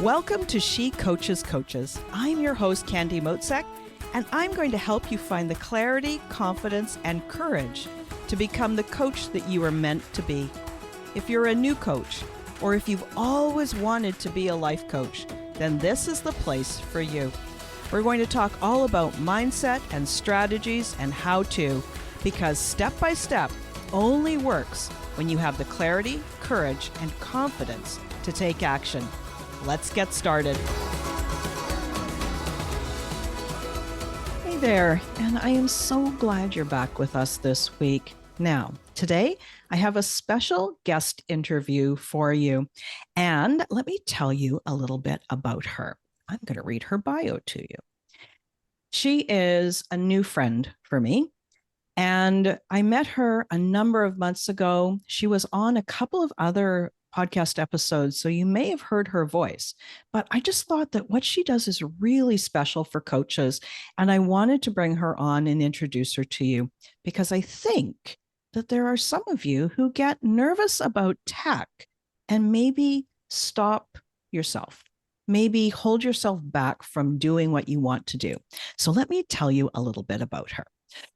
Welcome to She Coaches Coaches. I'm your host, Candy Motzek, and I'm going to help you find the clarity, confidence, and courage to become the coach that you are meant to be. If you're a new coach, or if you've always wanted to be a life coach, then this is the place for you. We're going to talk all about mindset and strategies and how to, because step by step only works when you have the clarity, courage, and confidence to take action. Let's get started. Hey there, and I am so glad you're back with us this week. Now, today I have a special guest interview for you, and let me tell you a little bit about her. I'm going to read her bio to you. She is a new friend for me, and I met her a number of months ago. She was on a couple of other podcast episodes, so you may have heard her voice, but I just thought that what she does is really special for coaches, and I wanted to bring her on and introduce her to you because I think that there are some of you who get nervous about tech and maybe stop yourself, maybe hold yourself back from doing what you want to do. So let me tell you a little bit about her.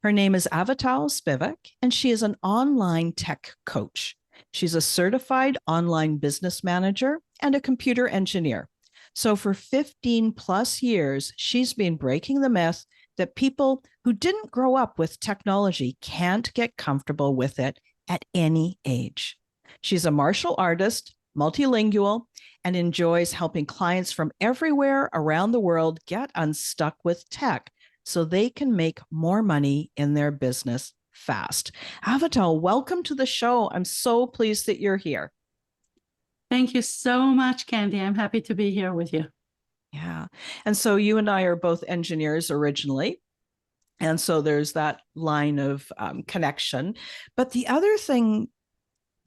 Her name is Avital Spivak, and she is an online tech coach. She's a certified online business manager and a computer engineer. So for 15 plus years, she's been breaking the myth that people who didn't grow up with technology can't get comfortable with it at any age. She's a martial artist, multilingual, and enjoys helping clients from everywhere around the world get unstuck with tech so they can make more money in their business fast. Avital, welcome to the show. I'm so pleased that you're here. Thank you so much, Candy. I'm happy to be here with you. Yeah. And so you and I are both engineers originally. And so there's that line of connection. But the other thing,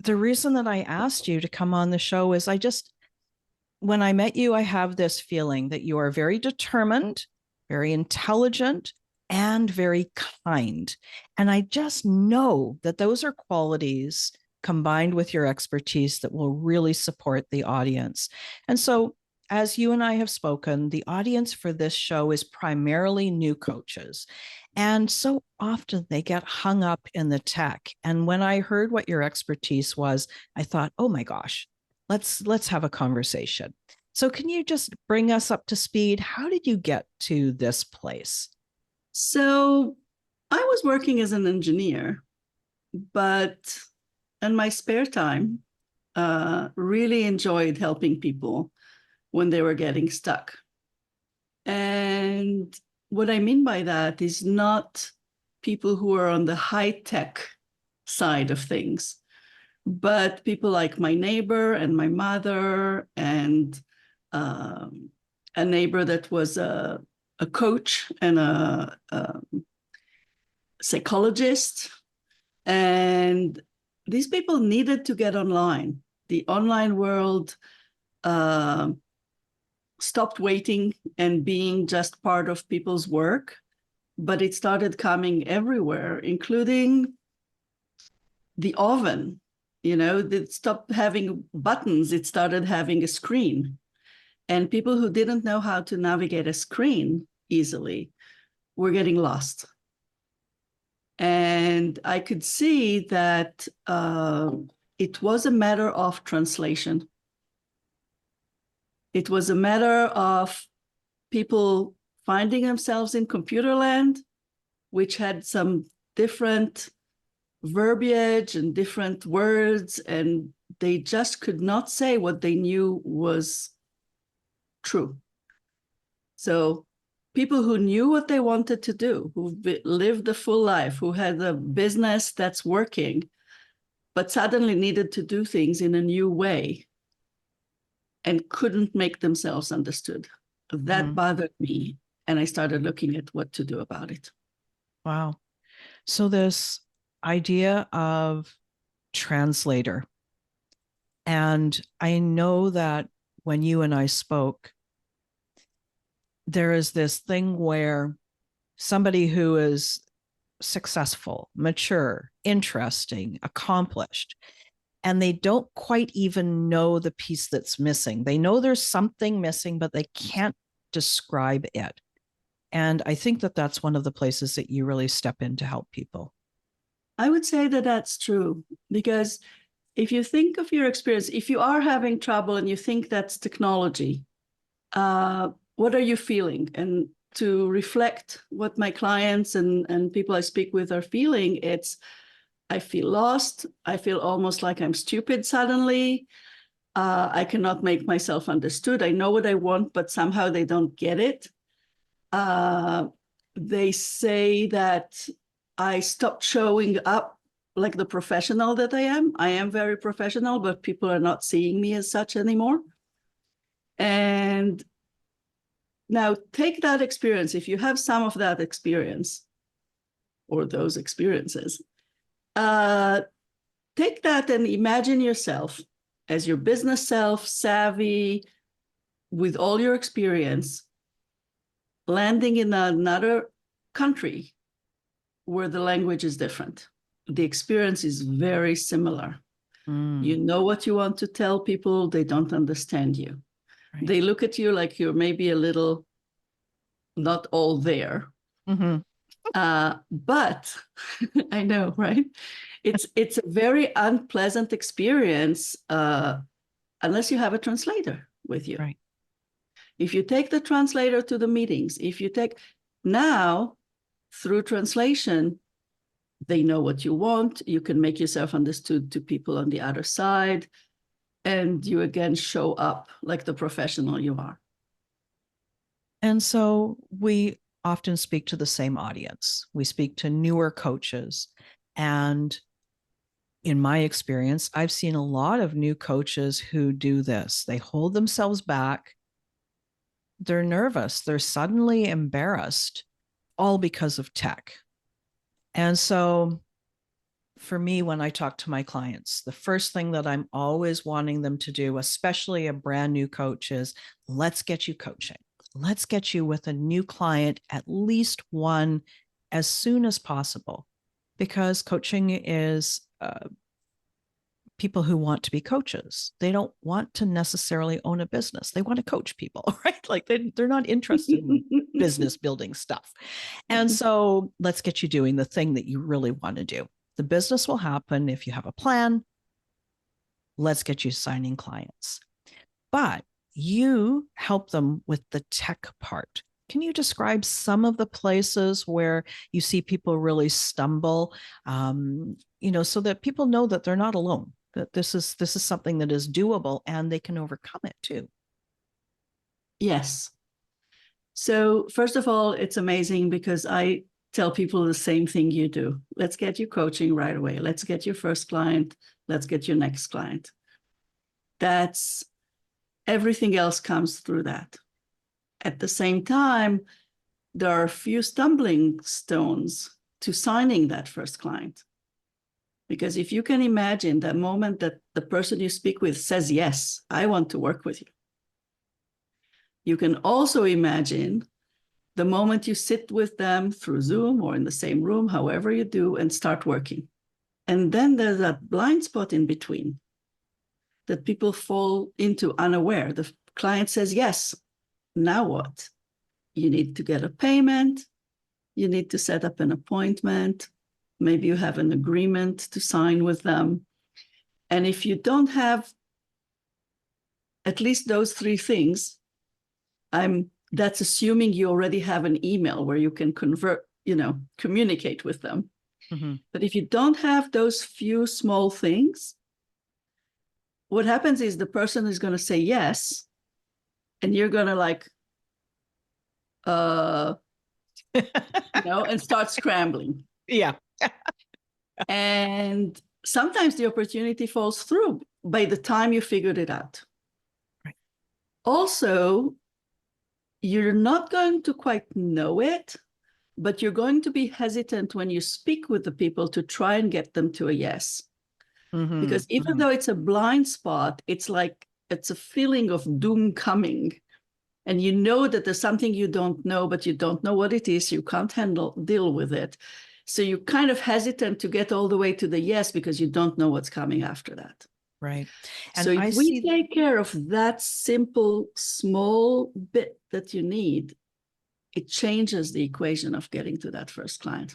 the reason that I asked you to come on the show is when I met you, I have this feeling that you are very determined, very intelligent, and very kind. And I just know that those are qualities combined with your expertise that will really support the audience. And so, as you and I have spoken, the audience for this show is primarily new coaches. And so often they get hung up in the tech. And when I heard what your expertise was, I thought, oh my gosh, let's have a conversation. So can you just bring us up to speed? How did you get to this place? So I was working as an engineer, but in my spare time, really enjoyed helping people when they were getting stuck. And what I mean by that is not people who are on the high-tech side of things, but people like my neighbor and my mother and a neighbor that was a coach and a psychologist. And these people needed to get online. The online world stopped waiting and being just part of people's work, but it started coming everywhere, including the oven. You know, it stopped having buttons, it started having a screen. And people who didn't know how to navigate a screen easily were getting lost. And I could see that it was a matter of translation. It was a matter of people finding themselves in computer land, which had some different verbiage and different words, and they just could not say what they knew was true. So people who knew what they wanted to do, who lived a full life, who had a business that's working, but suddenly needed to do things in a new way and couldn't make themselves understood. That bothered me. And I started looking at what to do about it. Wow. So this idea of translator, and I know that when you and I spoke, there is this thing where somebody who is successful, mature, interesting, accomplished, and they don't quite even know the piece that's missing. They know there's something missing, but they can't describe it. And I think that that's one of the places that you really step in to help people. I would say that that's true, because if you think of your experience, if you are having trouble and you think that's technology, what are you feeling? And to reflect what my clients and people I speak with are feeling, it's, I feel lost. I feel almost like I'm stupid suddenly. I cannot make myself understood. I know what I want, but somehow they don't get it. They say that I stopped showing up like the professional that I am. I am very professional, but people are not seeing me as such anymore. And now take that experience. If you have some of that experience or those experiences, take that and imagine yourself as your business self, savvy, with all your experience, landing in another country where the language is different. The experience is very similar. You know what you want to tell people, they don't understand you. Right. They look at you like you're maybe a little not all there. But I know, right? It's a very unpleasant experience unless you have a translator with you. Right. If you take the translator to the meetings, if you take now through translation, they know what you want. You can make yourself understood to people on the other side, and you again show up like the professional you are. And so we often speak to the same audience. We speak to newer coaches. And in my experience, I've seen a lot of new coaches who do this. They hold themselves back. They're nervous. They're suddenly embarrassed, all because of tech. And so for me, when I talk to my clients, the first thing that I'm always wanting them to do, especially a brand new coach, is let's get you coaching. Let's get you with a new client, at least one, as soon as possible, because coaching is people who want to be coaches. They don't want to necessarily own a business. They want to coach people, right? Like they're not interested in business building stuff. And so let's get you doing the thing that you really want to do. The business will happen if you have a plan. Let's get you signing clients. But you help them with the tech part. Can you describe some of the places where you see people really stumble, so that people know that they're not alone, that this is something that is doable and they can overcome it too? Yes. So first of all, it's amazing because I tell people the same thing you do. Let's get you coaching right away. Let's get your first client. Let's get your next client. That's everything else comes through that. At the same time, there are a few stumbling stones to signing that first client. Because if you can imagine that moment that the person you speak with says, yes, I want to work with you. You can also imagine the moment you sit with them through Zoom or in the same room, however you do, and start working. And then there's that blind spot in between that people fall into unaware. The client says, yes, now what? You need to get a payment. You need to set up an appointment. Maybe you have an agreement to sign with them. And if you don't have at least those three things, that's assuming you already have an email where you can communicate with them. Mm-hmm. But if you don't have those few small things, what happens is the person is going to say yes, and you're going to and start scrambling. Yeah. And sometimes the opportunity falls through by the time you figured it out. Right. Also, you're not going to quite know it, but you're going to be hesitant when you speak with the people to try and get them to a yes. Mm-hmm. Because even though it's a blind spot, it's like it's a feeling of doom coming. And you know that there's something you don't know, but you don't know what it is. You can't deal with it. So you're kind of hesitant to get all the way to the yes because you don't know what's coming after that. Right. So And I if we see, take care of that simple, small bit that you need, it changes the equation of getting to that first client.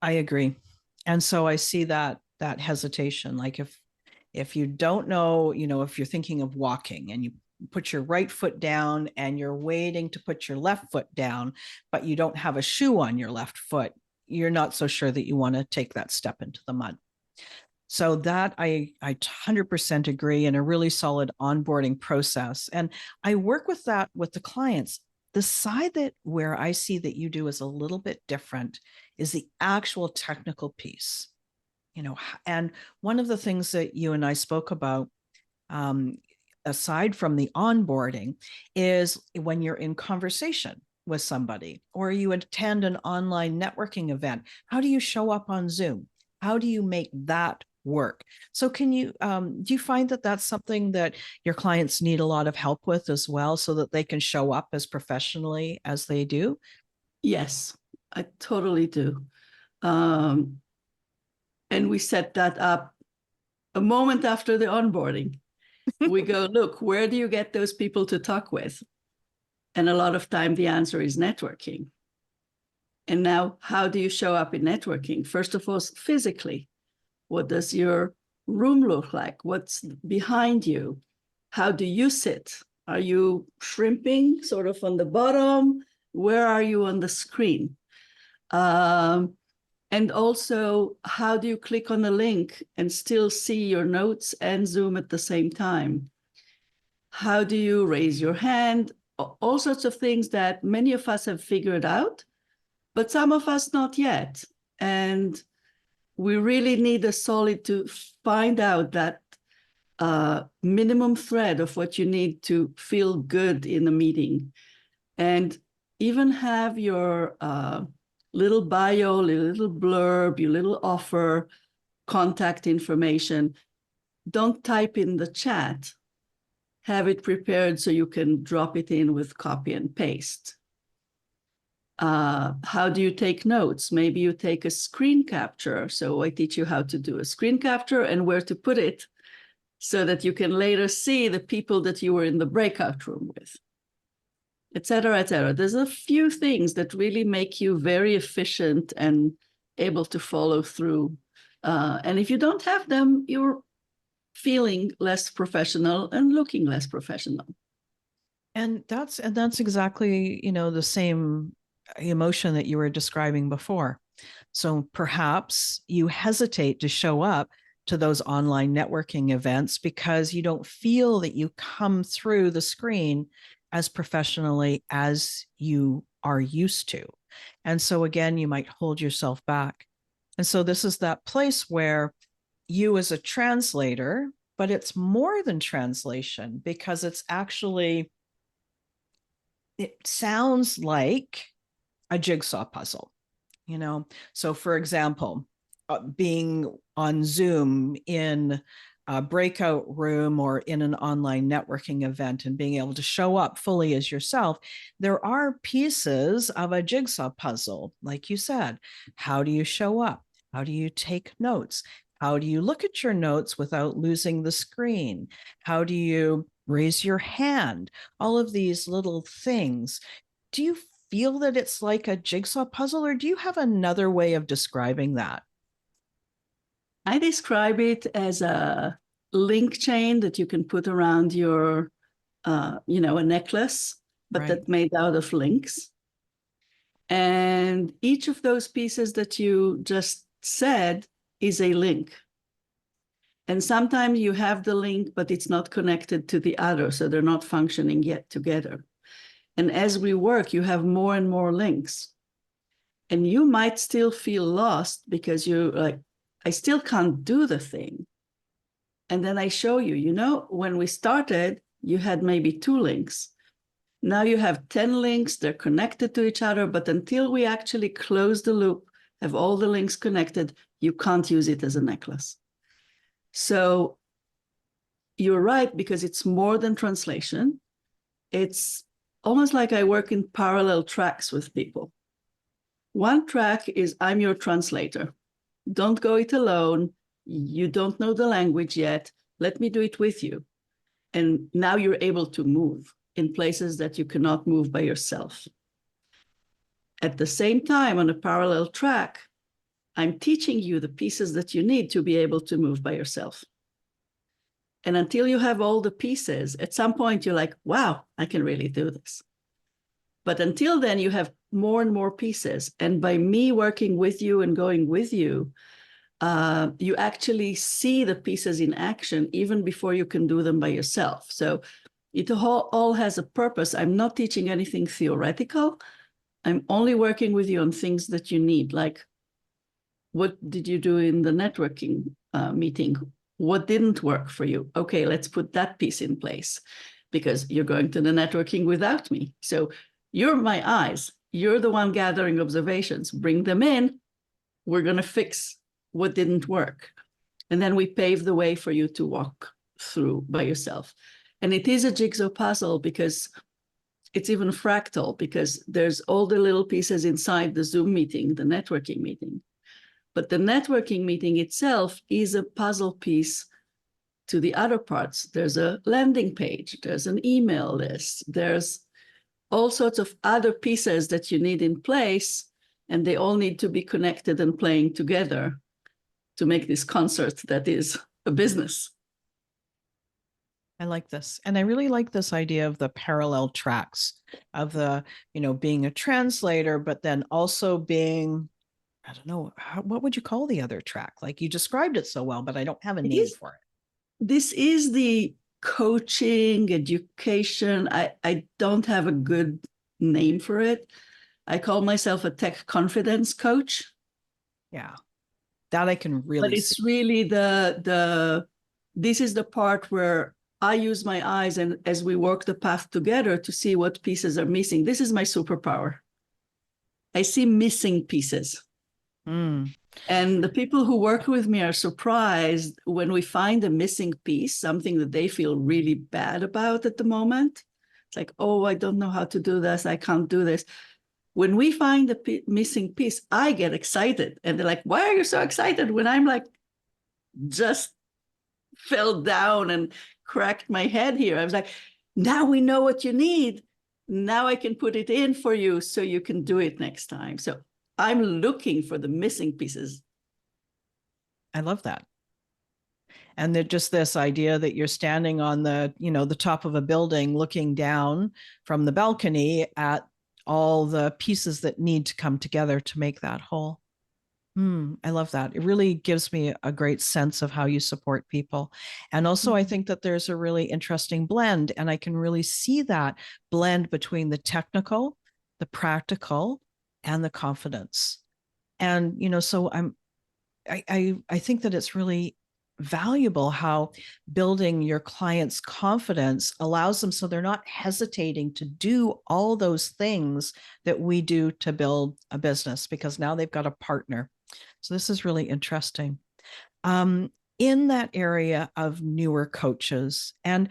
I agree. And so I see that hesitation. Like if you don't know, if you're thinking of walking and you put your right foot down and you're waiting to put your left foot down, but you don't have a shoe on your left foot, you're not so sure that you want to take that step into the mud. So that I 100% agree, in a really solid onboarding process. And I work with that with the clients. The side that where I see that you do is a little bit different is the actual technical piece. And one of the things that you and I spoke about, um, aside from the onboarding, is when you're in conversation with somebody or you attend an online networking event, how do you show up on Zoom? How do you make that work? So do you find that that's something that your clients need a lot of help with as well, so that they can show up as professionally as they do? Yes, I totally do. Um, and we set that up a moment after the onboarding. We go, look, where do you get those people to talk with? And a lot of time the answer is networking. And now, how do you show up in networking? First of all, physically, what does your room look like? What's behind you? How do you sit? Are you shrimping sort of on the bottom? Where are you on the screen? And also, how do you click on a link and still see your notes and Zoom at the same time? How do you raise your hand? All sorts of things that many of us have figured out, but some of us not yet. And we really need a solid to find out that minimum thread of what you need to feel good in a meeting. And even have your little bio, little blurb, your little offer, contact information. Don't type in the chat. Have it prepared so you can drop it in with copy and paste. How do you take notes? Maybe you take a screen capture. So I teach you how to do a screen capture and where to put it so that you can later see the people that you were in the breakout room with, et cetera, et cetera. There's a few things that really make you very efficient and able to follow through. And if you don't have them, you're feeling less professional and looking less professional. And that's exactly, the same emotion that you were describing before. So perhaps you hesitate to show up to those online networking events because you don't feel that you come through the screen as professionally as you are used to. And so again, you might hold yourself back. And so this is that place where you, as a translator, but it's more than translation, because it's actually, it sounds like a jigsaw puzzle. So for example, being on Zoom in a breakout room or in an online networking event and being able to show up fully as yourself, there are pieces of a jigsaw puzzle. Like you said, how do you show up? How do you take notes? How do you look at your notes without losing the screen? How do you raise your hand? All of these little things. Do you feel that it's like a jigsaw puzzle, or do you have another way of describing that? I describe it as a link chain that you can put around your, a necklace, but Right. that's made out of links. And each of those pieces that you just said is a link. And sometimes you have the link, but it's not connected to the other, so they're not functioning yet together. And as we work, you have more and more links. And you might still feel lost because you're like, I still can't do the thing. And then I show you, when we started, you had maybe 2 links. Now you have 10 links, they're connected to each other, but until we actually close the loop, have all the links connected, you can't use it as a necklace. So you're right, because it's more than translation. It's almost like I work in parallel tracks with people. One track is I'm your translator. Don't go it alone. You don't know the language yet. Let me do it with you. And now you're able to move in places that you cannot move by yourself. At the same time, on a parallel track, I'm teaching you the pieces that you need to be able to move by yourself. And until you have all the pieces, at some point you're like, wow, I can really do this. But until then, you have more and more pieces. And by me working with you and going with you, you actually see the pieces in action even before you can do them by yourself. So it all has a purpose. I'm not teaching anything theoretical. I'm only working with you on things that you need, like what did you do in the networking meeting? What didn't work for you? Okay, let's put that piece in place because you're going to the networking without me. So you're my eyes. You're the one gathering observations. Bring them in. We're going to fix what didn't work. And then we pave the way for you to walk through by yourself. And it is a jigsaw puzzle because it's even fractal, because there's all the little pieces inside the Zoom meeting, the networking meeting. But the networking meeting itself is a puzzle piece to the other parts. There's a landing page, there's an email list, there's all sorts of other pieces that you need in place, and they all need to be connected and playing together to make this concert that is a business. I like this. And I really like this idea of the parallel tracks of the, being a translator, but then also being, I don't know, what would you call the other track? Like you described it so well, but I don't have a name for it. This is the coaching, education. I don't have a good name for it. I call myself a tech confidence coach. Yeah, that I can really But it's see. really this is the part where I use my eyes and as we work the path together to see what pieces are missing. This is my superpower. I see missing pieces. Mm. And the people who work with me are surprised when we find a missing piece, something that they feel really bad about at the moment. It's like, oh, I don't know how to do this. I can't do this. When we find a missing piece, I get excited. And they're like, why are you so excited when I'm like just fell down and cracked my head here? I was like, now we know what you need. Now I can put it in for you so you can do it next time. So I'm looking for the missing pieces. I love that. And that just this idea that you're standing on the top of a building looking down from the balcony at all the pieces that need to come together to make that whole. I love that. It really gives me a great sense of how you support people. And also, I think that there's a really interesting blend, and I can really see that blend between the technical, the practical, and the confidence. And, so I think that it's really valuable how building your clients' confidence allows them so they're not hesitating to do all those things that we do to build a business, because now they've got a partner. So this is really interesting. In that area of newer coaches, and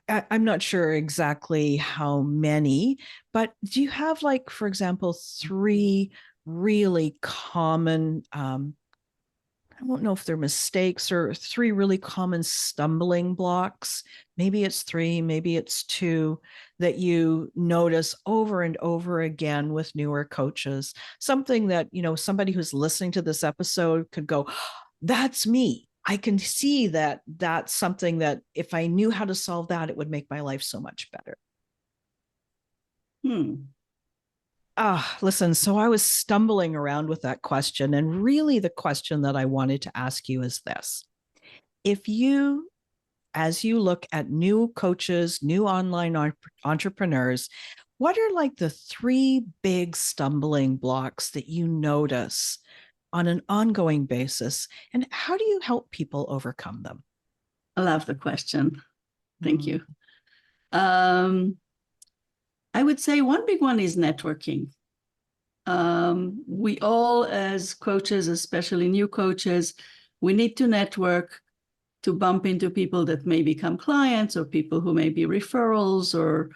I'm not sure exactly how many, but do you have, like, for example, three really common, I don't know if they're mistakes, or three really common stumbling blocks? Maybe it's three, maybe it's two, that you notice over and over again with newer coaches. Something that, somebody who's listening to this episode could go, that's me. I can see that that's something that if I knew how to solve that, it would make my life so much better. Listen, so I was stumbling around with that question. And really, the question that I wanted to ask you is this. If you, as you look at new coaches, new online entrepreneurs, what are like the three big stumbling blocks that you notice on an ongoing basis? And how do you help people overcome them? I love the question. Thank you. I would say one big one is networking. We all, as coaches, especially new coaches, we need to network to bump into people that may become clients, or people who may be referrals, or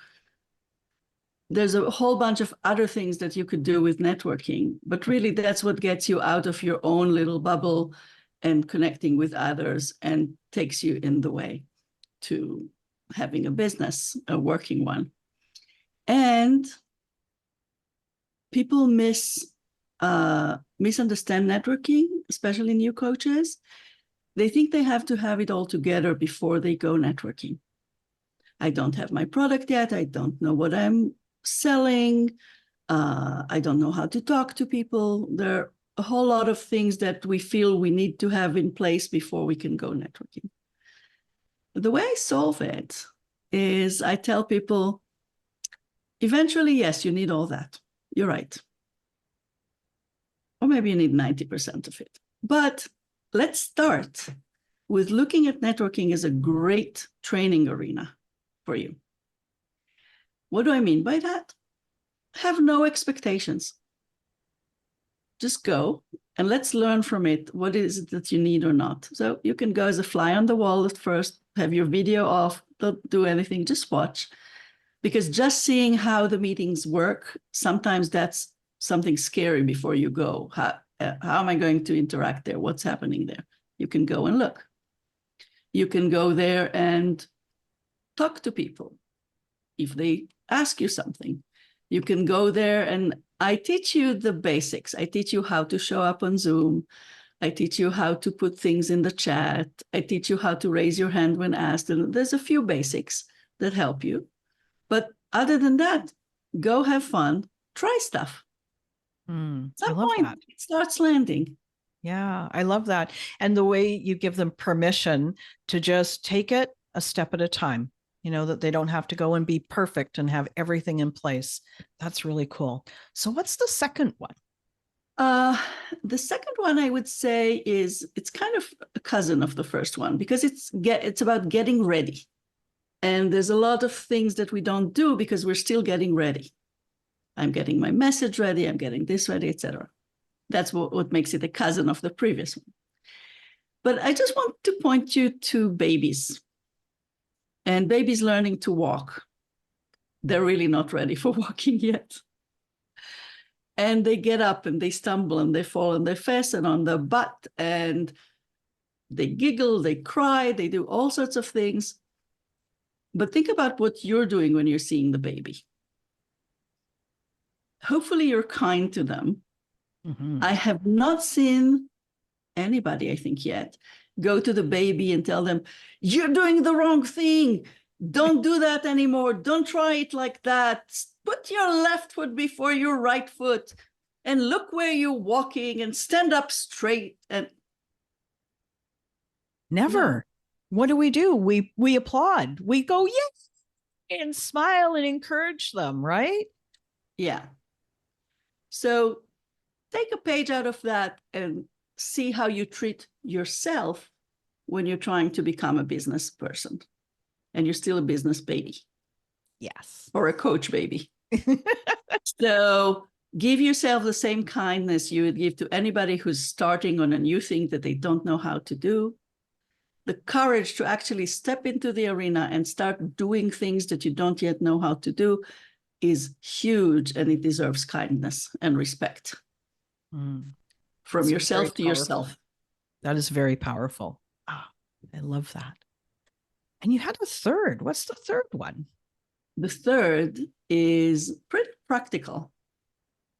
there's a whole bunch of other things that you could do with networking. But really, that's what gets you out of your own little bubble and connecting with others and takes you in the way to having a business, a working one. And people misunderstand networking, especially new coaches. They think they have to have it all together before they go networking. I don't have my product yet. I don't know what I'm selling. I don't know how to talk to people. There are a whole lot of things that we feel we need to have in place before we can go networking. The way I solve it is I tell people, eventually, yes, you need all that. You're right. Or maybe you need 90% of it. But let's start with looking at networking as a great training arena for you. What do I mean by that? Have no expectations. Just go and let's learn from it. What is it that you need or not? So you can go as a fly on the wall at first, have your video off, don't do anything, just watch. Because just seeing how the meetings work, sometimes that's something scary before you go. How am I going to interact there? What's happening there? You can go and look. You can go there and talk to people if they ask you something. You can go there and I teach you the basics. I teach you how to show up on Zoom. I teach you how to put things in the chat. I teach you how to raise your hand when asked. And there's a few basics that help you. But other than that, go have fun, try stuff. At some point, it starts landing. Yeah, I love that. And the way you give them permission to just take it a step at a time, that they don't have to go and be perfect and have everything in place. That's really cool. So what's the second one? The second one I would say it's kind of a cousin of the first one because it's about getting ready. And there's a lot of things that we don't do because we're still getting ready. I'm getting my message ready, I'm getting this ready, etc. That's what makes it a cousin of the previous one. But I just want to point you to babies. And babies learning to walk. They're really not ready for walking yet. And they get up and they stumble and they fall on their face and on their butt and they giggle, they cry, they do all sorts of things. But think about what you're doing when you're seeing the baby. Hopefully you're kind to them. Mm-hmm. I have not seen anybody, I think, yet go to the baby and tell them, you're doing the wrong thing. Don't do that anymore. Don't try it like that. Put your left foot before your right foot and look where you're walking and stand up straight. And never. No. What do? We applaud. We go, yes, and smile and encourage them, right? Yeah. So take a page out of that and see how you treat yourself when you're trying to become a business person and you're still a business baby. Yes. Or a coach baby. So give yourself the same kindness you would give to anybody who's starting on a new thing that they don't know how to do. The courage to actually step into the arena and start doing things that you don't yet know how to do is huge, and it deserves kindness and respect. From yourself to yourself. That is very powerful. Oh, I love that. And you had a third. What's the third one? The third is pretty practical.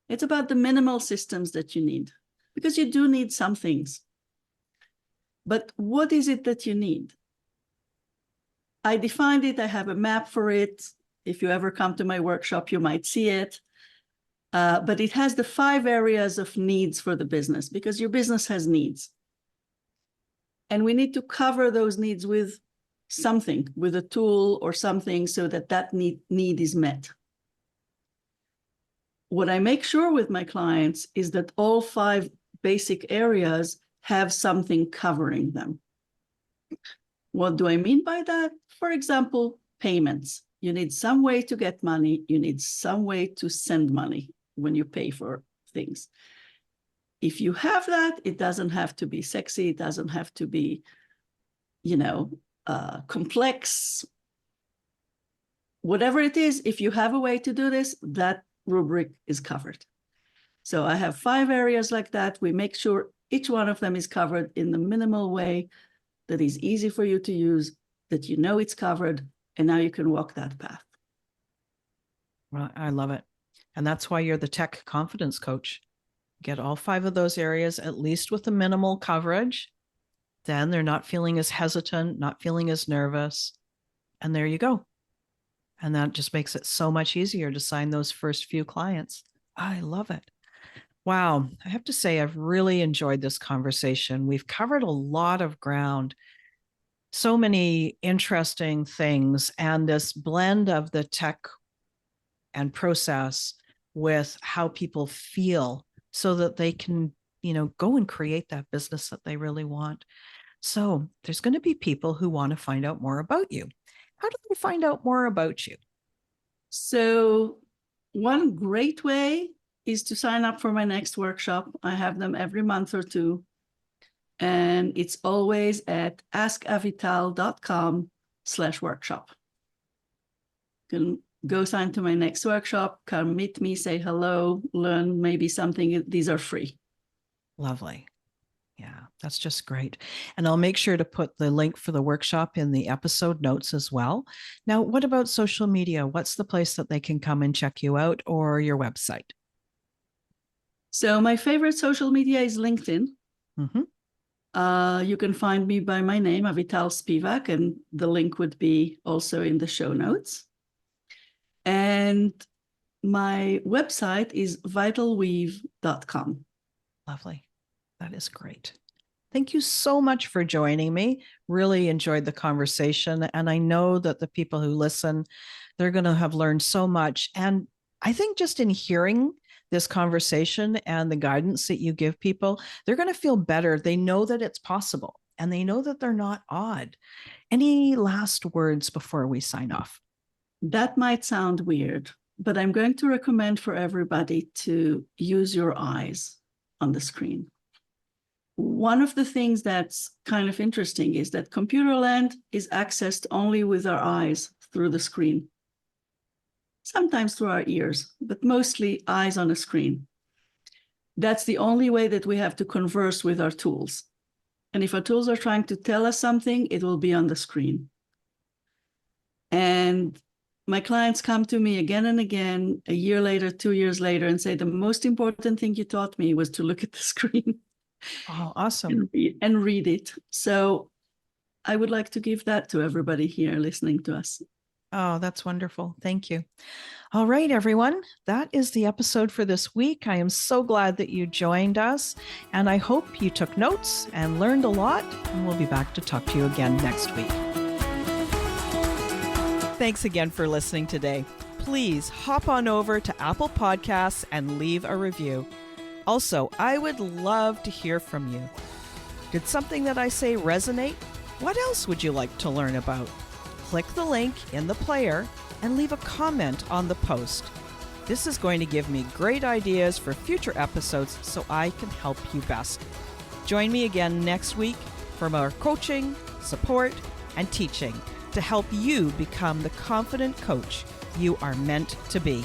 It's about the minimal systems that you need, because you do need some things. But what is it that you need? I defined it. I have a map for it. If you ever come to my workshop, you might see it. But it has the 5 areas of needs for the business, because your business has needs. And we need to cover those needs with something, with a tool or something, so that that need is met. What I make sure with my clients is that all 5 basic areas have something covering them. What do I mean by that? For example, payments. You need some way to get money. You need some way to send money when you pay for things. If you have that, it doesn't have to be sexy. It doesn't have to be, complex. Whatever it is, if you have a way to do this, that rubric is covered. So I have 5 areas like that. We make sure Each one of them is covered in the minimal way that is easy for you to use, that you know it's covered, and now you can walk that path. Well, I love it. And that's why you're the tech confidence coach. Get all 5 of those areas, at least with the minimal coverage. Then they're not feeling as hesitant, not feeling as nervous. And there you go. And that just makes it so much easier to sign those first few clients. I love it. Wow. I have to say, I've really enjoyed this conversation. We've covered a lot of ground, so many interesting things, and this blend of the tech and process with how people feel so that they can, go and create that business that they really want. So there's going to be people who want to find out more about you. How do they find out more about you? So one great way is to sign up for my next workshop. I have them every month or two. And it's always at askavital.com/workshop. You can go sign to my next workshop, come meet me, say hello, learn maybe something. These are free. Lovely. Yeah, that's just great. And I'll make sure to put the link for the workshop in the episode notes as well. Now, what about social media? What's the place that they can come and check you out, or your website? So my favorite social media is LinkedIn. Mm-hmm. You can find me by my name, Avital Spivak, and the link would be also in the show notes. And my website is vitalweave.com. Lovely. That is great. Thank you so much for joining me. Really enjoyed the conversation. And I know that the people who listen, they're going to have learned so much. And I think just in hearing this conversation and the guidance that you give people, they're going to feel better. They know that it's possible, and they know that they're not odd. Any last words before we sign off? That might sound weird, but I'm going to recommend for everybody to use your eyes on the screen. One of the things that's kind of interesting is that Computerland is accessed only with our eyes through the screen. Sometimes through our ears, but mostly eyes on a screen. That's the only way that we have to converse with our tools. And if our tools are trying to tell us something, it will be on the screen. And my clients come to me again and again, a year later, 2 years later, and say, the most important thing you taught me was to look at the screen. Oh, awesome. And read it. So I would like to give that to everybody here listening to us. Oh, that's wonderful. Thank you. All right, everyone. That is the episode for this week. I am so glad that you joined us, and I hope you took notes and learned a lot, and we'll be back to talk to you again next week. Thanks again for listening today. Please hop on over to Apple Podcasts and leave a review. Also, I would love to hear from you. Did something that I say resonate? What else would you like to learn about? Click the link in the player and leave a comment on the post. This is going to give me great ideas for future episodes so I can help you best. Join me again next week for more coaching, support, and teaching to help you become the confident coach you are meant to be.